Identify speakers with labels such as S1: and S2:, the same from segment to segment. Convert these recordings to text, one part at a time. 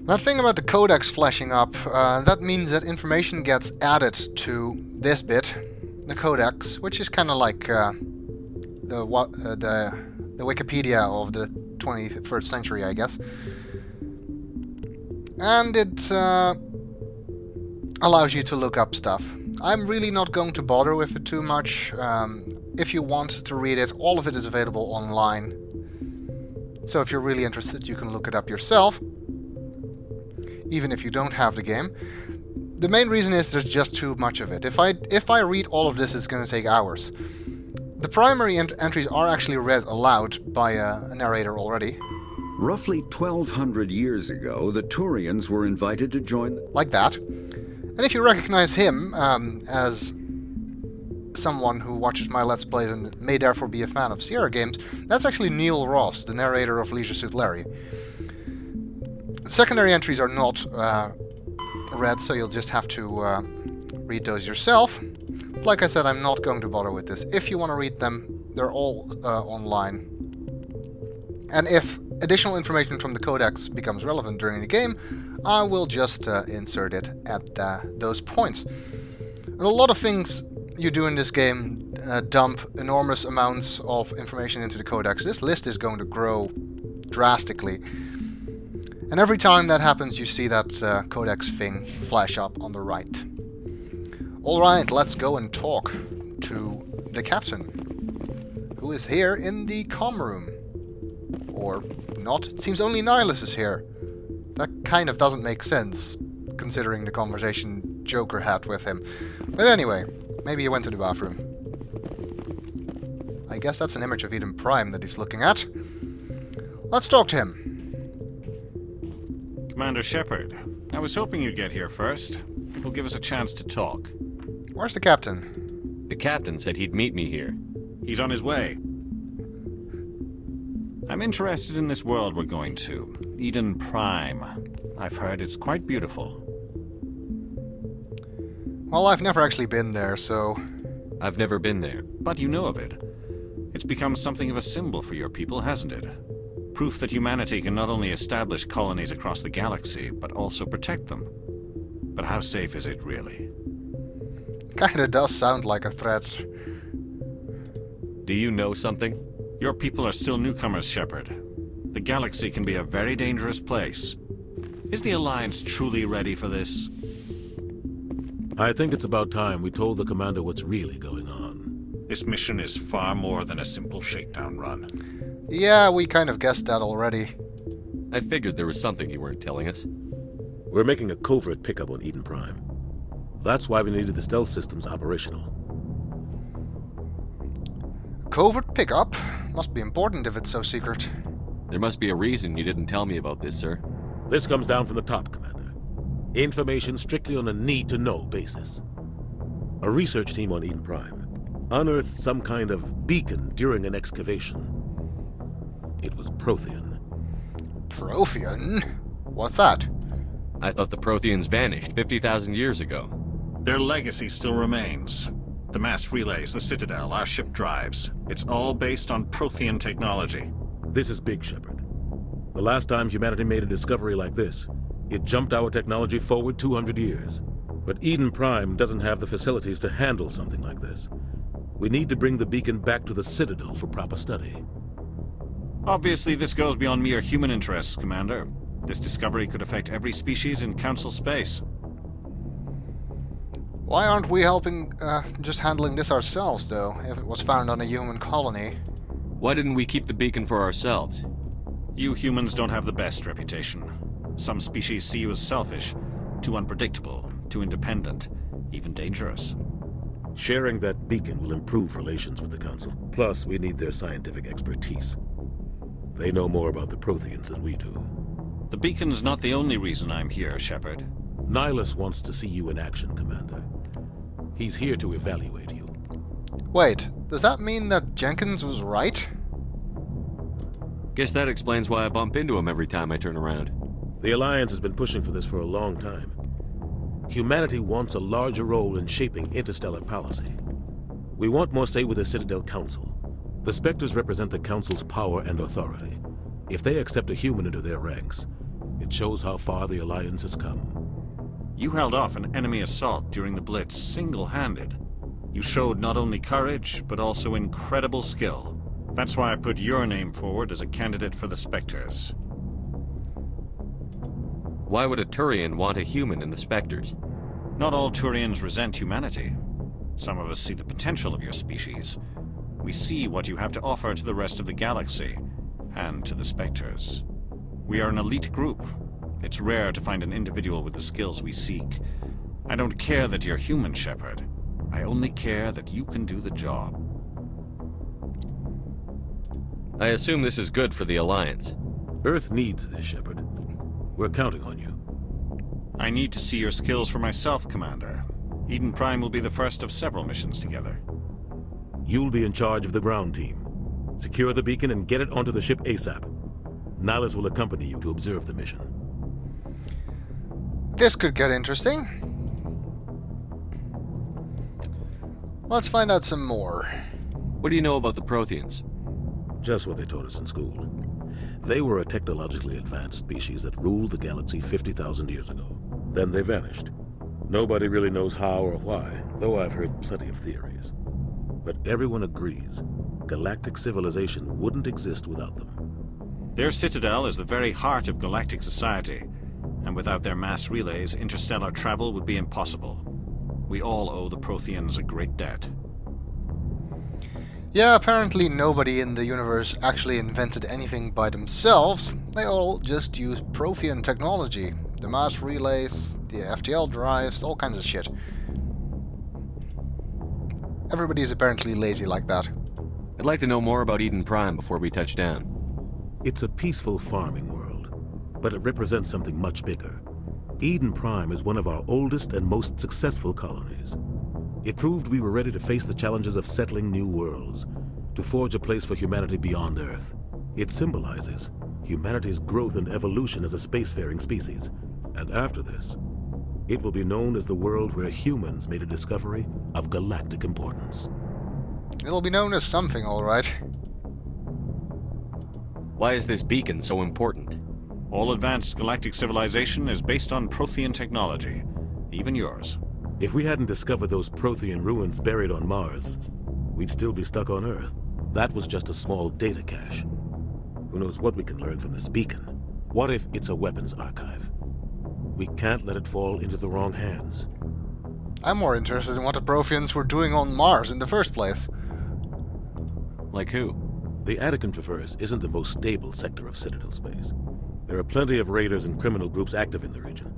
S1: That thing about the Codex flashing up, that means that information gets added to this bit, the Codex, which is kind of like the Wikipedia of the 21st century, I guess. And it allows you to look up stuff. I'm really not going to bother with it too much. If you want to read it, all of it is available online. So if you're really interested, you can look it up yourself, even if you don't have the game. The main reason is there's just too much of it. If I read all of this, it's going to take hours. The primary entries are actually read aloud by a narrator already.
S2: Roughly 1,200 years ago, the Turians were invited to join...
S1: Like that. And if you recognize him as someone who watches my Let's Plays and may therefore be a fan of Sierra games, that's actually Neil Ross, the narrator of Leisure Suit Larry. Secondary entries are not read, so you'll just have to read those yourself. Like I said, I'm not going to bother with this. If you want to read them, they're all online. And if additional information from the Codex becomes relevant during the game, I will just insert it at those points. And a lot of things you do in this game dump enormous amounts of information into the Codex. This list is going to grow drastically. And every time that happens, you see that Codex thing flash up on the right. Alright, let's go and talk to the captain, who is here in the comm room. Or not. It seems only Nihilus is here. That kind of doesn't make sense, considering the conversation Joker had with him. But anyway, maybe he went to the bathroom. I guess that's an image of Eden Prime that he's looking at. Let's talk to him.
S3: Commander Shepard, I was hoping you'd get here first. It will give us a chance to talk.
S1: Where's the captain?
S4: The captain said he'd meet me here.
S3: He's on his way. I'm interested in this world we're going to, Eden Prime. I've heard it's quite beautiful.
S1: Well, I've never actually been there, so...
S4: I've never been there.
S3: But you know of it. It's become something of a symbol for your people, hasn't it? Proof that humanity can not only establish colonies across the galaxy, but also protect them. But how safe is it, really?
S1: Kinda does sound like a threat.
S4: Do you know something?
S3: Your people are still newcomers, Shepard. The galaxy can be a very dangerous place. Is the Alliance truly ready for this?
S5: I think it's about time we told the commander what's really going on.
S3: This mission is far more than a simple shakedown run.
S1: Yeah, we kind of guessed that already.
S4: I figured there was something you weren't telling us.
S5: We're making a covert pickup on Eden Prime. That's why we needed the stealth systems operational.
S1: Covert pickup? Must be important if it's so secret.
S4: There must be a reason you didn't tell me about this, sir.
S5: This comes down from the top, Commander. Information strictly on a need-to-know basis. A research team on Eden Prime unearthed some kind of beacon during an excavation. It was Prothean.
S1: Prothean? What's that?
S4: I thought the Protheans vanished 50,000 years ago.
S3: Their legacy still remains. The mass relays, the Citadel, our ship drives. It's all based on Prothean technology.
S5: This is big, Shepard. The last time humanity made a discovery like this, it jumped our technology forward 200 years. But Eden Prime doesn't have the facilities to handle something like this. We need to bring the beacon back to the Citadel for proper study.
S3: Obviously, this goes beyond mere human interests, Commander. This discovery could affect every species in Council space.
S1: Why aren't we helping, just handling this ourselves, though, if it was found on a human colony?
S4: Why didn't we keep the beacon for ourselves?
S3: You humans don't have the best reputation. Some species see you as selfish, too unpredictable, too independent, even dangerous.
S5: Sharing that beacon will improve relations with the Council. Plus, we need their scientific expertise. They know more about the Protheans than we do.
S3: The beacon's not the only reason I'm here, Shepard.
S5: Nihilus wants to see you in action, Commander. He's here to evaluate you.
S1: Wait, does that mean that Jenkins was right?
S4: Guess that explains why I bump into him every time I turn around.
S5: The Alliance has been pushing for this for a long time. Humanity wants a larger role in shaping interstellar policy. We want more say with the Citadel Council. The Spectres represent the Council's power and authority. If they accept a human into their ranks, It shows how far the Alliance has come.
S3: You held off an enemy assault during the Blitz single-handed. You showed not only courage, but also incredible skill. That's why I put your name forward as a candidate for the Spectres.
S4: Why would a Turian want a human in the Spectres?
S3: Not all Turians resent humanity. Some of us see the potential of your species. We see what you have to offer to the rest of the galaxy, and to the Spectres. We are an elite group. It's rare to find an individual with the skills we seek. I don't care that you're human, Shepard. I only care that you can do the job.
S4: I assume this is good for the Alliance.
S5: Earth needs this, Shepard. We're counting on you.
S3: I need to see your skills for myself, Commander. Eden Prime will be the first of several missions together.
S5: You'll be in charge of the ground team. Secure the beacon and get it onto the ship ASAP. Nihilus will accompany you to observe the mission.
S1: This could get interesting. Let's find out some more.
S4: What do you know about the Protheans?
S5: Just what they taught us in school. They were a technologically advanced species that ruled the galaxy 50,000 years ago. Then they vanished. Nobody really knows how or why, though I've heard plenty of theories. But everyone agrees, galactic civilization wouldn't exist without them.
S3: Their citadel is the very heart of galactic society, and without their mass relays, interstellar travel would be impossible. We all owe the Protheans a great debt.
S1: Yeah, apparently nobody in the universe actually invented anything by themselves. They all just use Prothean technology. The mass relays, the FTL drives, all kinds of shit. Everybody is apparently lazy like that.
S4: I'd like to know more about Eden Prime before we touch down.
S5: It's a peaceful farming world, but it represents something much bigger. Eden Prime is one of our oldest and most successful colonies. It proved we were ready to face the challenges of settling new worlds, to forge a place for humanity beyond Earth. It symbolizes humanity's growth and evolution as a spacefaring species. And after this, it will be known as the world where humans made a discovery of galactic importance.
S1: It'll be known as something, alright.
S4: Why is this beacon so important?
S3: All advanced galactic civilization is based on Prothean technology, even yours.
S5: If we hadn't discovered those Prothean ruins buried on Mars, we'd still be stuck on Earth. That was just a small data cache. Who knows what we can learn from this beacon? What if it's a weapons archive? We can't let it fall into the wrong hands.
S1: I'm more interested in what the Protheans were doing on Mars in the first place.
S4: Like who?
S5: The Attican Traverse isn't the most stable sector of Citadel space. There are plenty of raiders and criminal groups active in the region.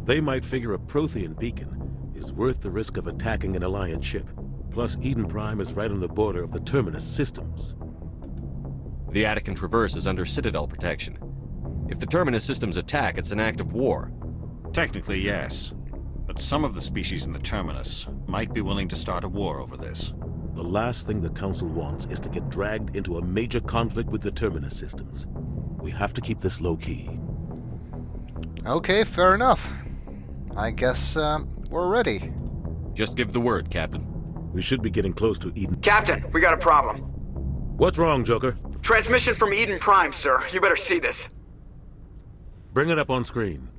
S5: They might figure a Prothean beacon is worth the risk of attacking an Alliance ship. Plus, Eden Prime is right on the border of the Terminus systems.
S4: The Attican Traverse is under Citadel protection. If the Terminus systems attack, it's an act of war.
S3: Technically, yes. But some of the species in the Terminus might be willing to start a war over this.
S5: The last thing the Council wants is to get dragged into a major conflict with the Terminus systems. We have to keep this low-key.
S1: Okay, fair enough. I guess, we're ready.
S4: Just give the word, Captain.
S5: We should be getting close to Eden.
S6: Captain, we got a problem.
S5: What's wrong, Joker?
S6: Transmission from Eden Prime, sir. You better see this.
S5: Bring it up on screen.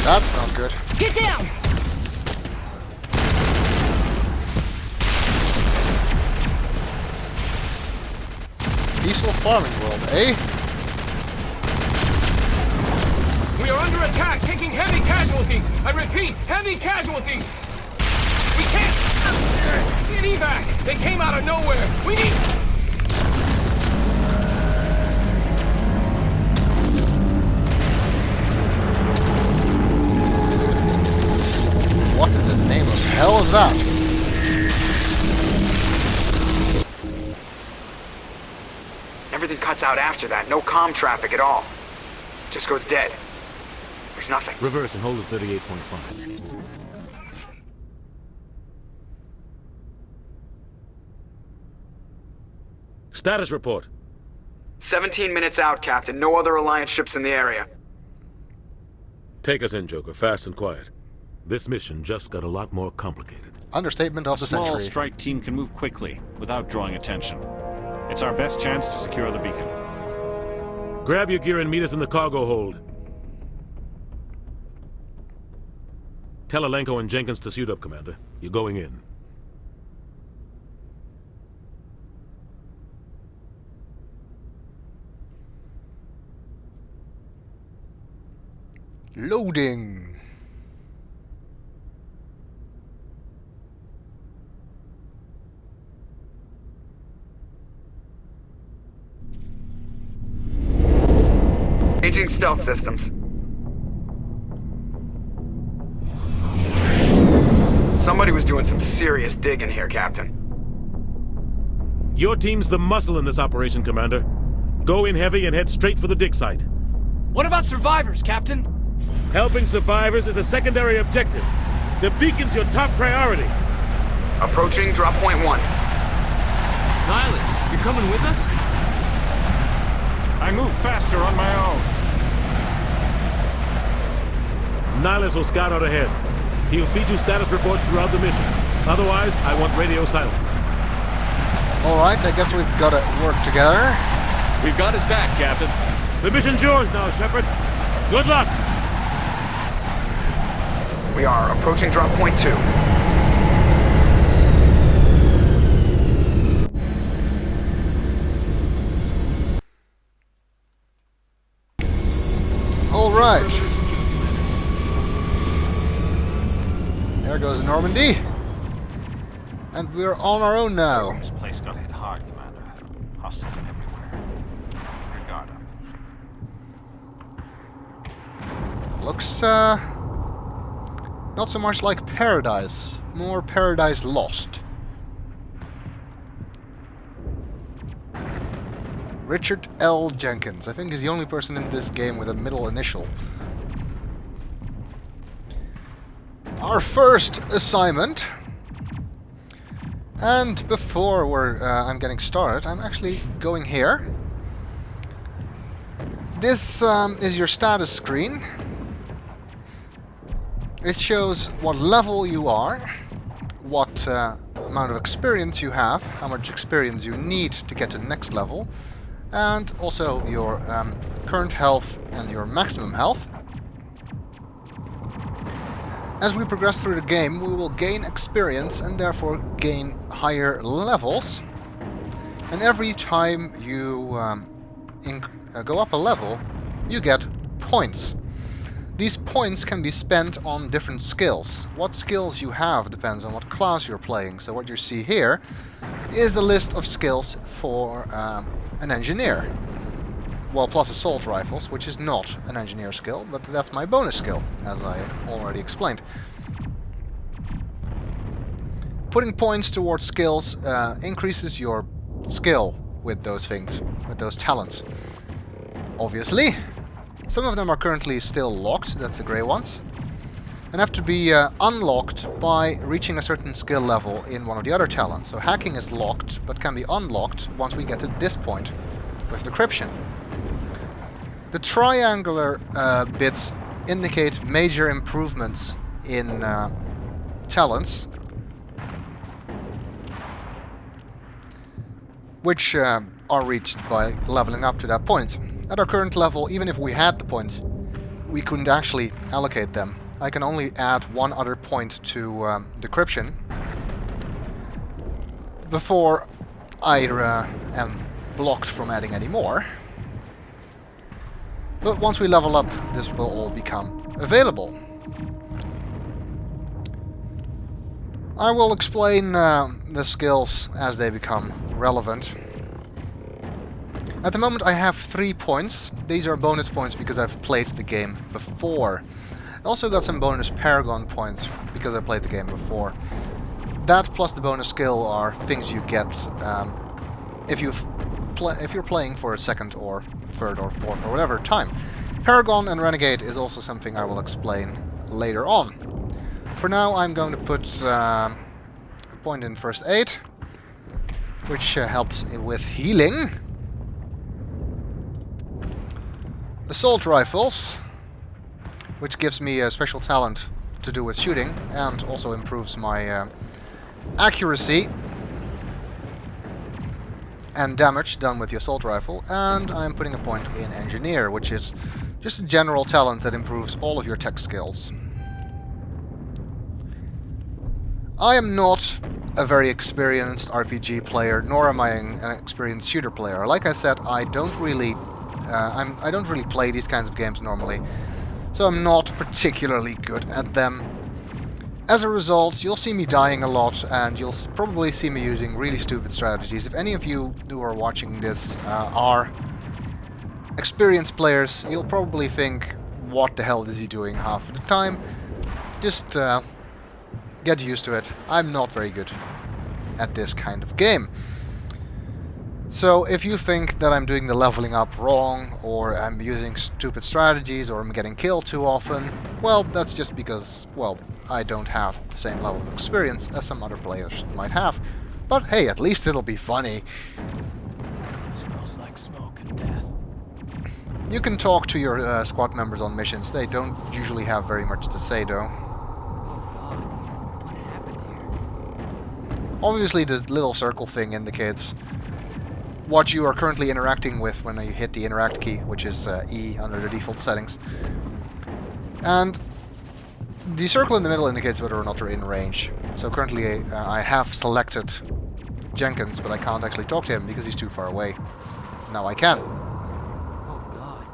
S1: That's not good.
S7: Get down!
S1: Peaceful farming world, eh?
S7: We are under attack, taking heavy casualties! I repeat, heavy casualties! We can't... Get evac! They came out of nowhere! We need...
S1: What in the name of hell is that?
S6: Everything cuts out after that. No comm traffic at all. Just goes dead. There's nothing.
S5: Reverse and hold at 38.5. Status report.
S6: 17 minutes out, Captain. No other Alliance ships in the area.
S5: Take us in, Joker, fast and quiet. This mission just got a lot more complicated.
S1: Understatement of
S3: A
S1: the
S3: small
S1: century.
S3: strike team can move quickly without drawing attention. It's our best chance to secure the beacon.
S5: Grab your gear and meet us in the cargo hold. Tell Alenko and Jenkins to suit up, Commander. You're going in.
S1: Loading.
S6: Aging stealth systems. Somebody was doing some serious digging here, Captain.
S5: Your team's the muscle in this operation, Commander. Go in heavy and head straight for the dig site.
S8: What about survivors, Captain?
S5: Helping survivors is a secondary objective. The beacon's your top priority.
S6: Approaching drop point 1.
S8: Nihilus, you're coming with us?
S3: I move faster on my own.
S5: Nihilus will scout out ahead. He'll feed you status reports throughout the mission. Otherwise, I want radio silence.
S1: Alright, I guess we've got to work together.
S4: We've got his back, Captain.
S5: The mission's yours now, Shepard. Good luck!
S6: We are approaching drop point 2.
S1: Alright. There goes Normandy. And we're on our own now.
S3: This place got hit hard, Commander. Hostiles everywhere. Keep your guard up.
S1: Looks, not so much like Paradise. More Paradise Lost. Richard L. Jenkins. I think he's the only person in this game with a middle initial. Our first assignment. And before I'm getting started, I'm actually going here. This is your status screen. It shows what level you are, what amount of experience you have, how much experience you need to get to the next level, and also your current health and your maximum health. As we progress through the game, we will gain experience and therefore gain higher levels. And every time you go up a level, you get points. These points can be spent on different skills. What skills you have depends on what class you're playing. So what you see here is the list of skills for an engineer. Well, plus assault rifles, which is not an engineer skill, but that's my bonus skill, as I already explained. Putting points towards skills increases your skill with those things, with those talents. Obviously, some of them are currently still locked, that's the grey ones, and have to be unlocked by reaching a certain skill level in one of the other talents. So hacking is locked, but can be unlocked once we get to this point with decryption. The triangular bits indicate major improvements in talents, which are reached by leveling up to that point. At our current level, even if we had the points, we couldn't actually allocate them. I can only add one other point to decryption before I am blocked from adding any more. But once we level up, this will all become available. I will explain the skills as they become relevant. At the moment I have 3 points. These are bonus points because I've played the game before. I also got some bonus Paragon points because I played the game before. That plus the bonus skill are things you get if you're playing for a second or third or fourth or whatever time. Paragon and Renegade is also something I will explain later on. For now I'm going to put a point in first aid, which helps with healing. Assault rifles, which gives me a special talent to do with shooting and also improves my accuracy and damage done with the assault rifle, and I'm putting a point in engineer, which is just a general talent that improves all of your tech skills. I am not a very experienced RPG player, nor am I an experienced shooter player. Like I said, I don't really play these kinds of games normally, so I'm not particularly good at them. As a result, you'll see me dying a lot, and you'll probably see me using really stupid strategies. If any of you who are watching this are experienced players, you'll probably think, what the hell is he doing half the time? Just get used to it. I'm not very good at this kind of game. So if you think that I'm doing the leveling up wrong, or I'm using stupid strategies, or I'm getting killed too often, well, that's just because, well, I don't have the same level of experience as some other players might have. But hey, at least it'll be funny.
S8: Smells like smoke and death.
S1: You can talk to your squad members on missions. They don't usually have very much to say, though. Obviously, the little circle thing indicates what you are currently interacting with when you hit the interact key, which is E under the default settings. And the circle in the middle indicates whether or not you're in range. So currently I have selected Jenkins, but I can't actually talk to him because he's too far away. Now I can.
S8: Oh God,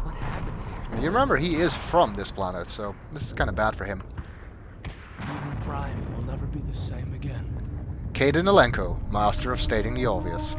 S8: what happened here?
S1: You remember, he is from this planet, so this is kind of bad for him.
S8: Eden Prime will never be the same again.
S1: Caden Alenko, master of stating the obvious.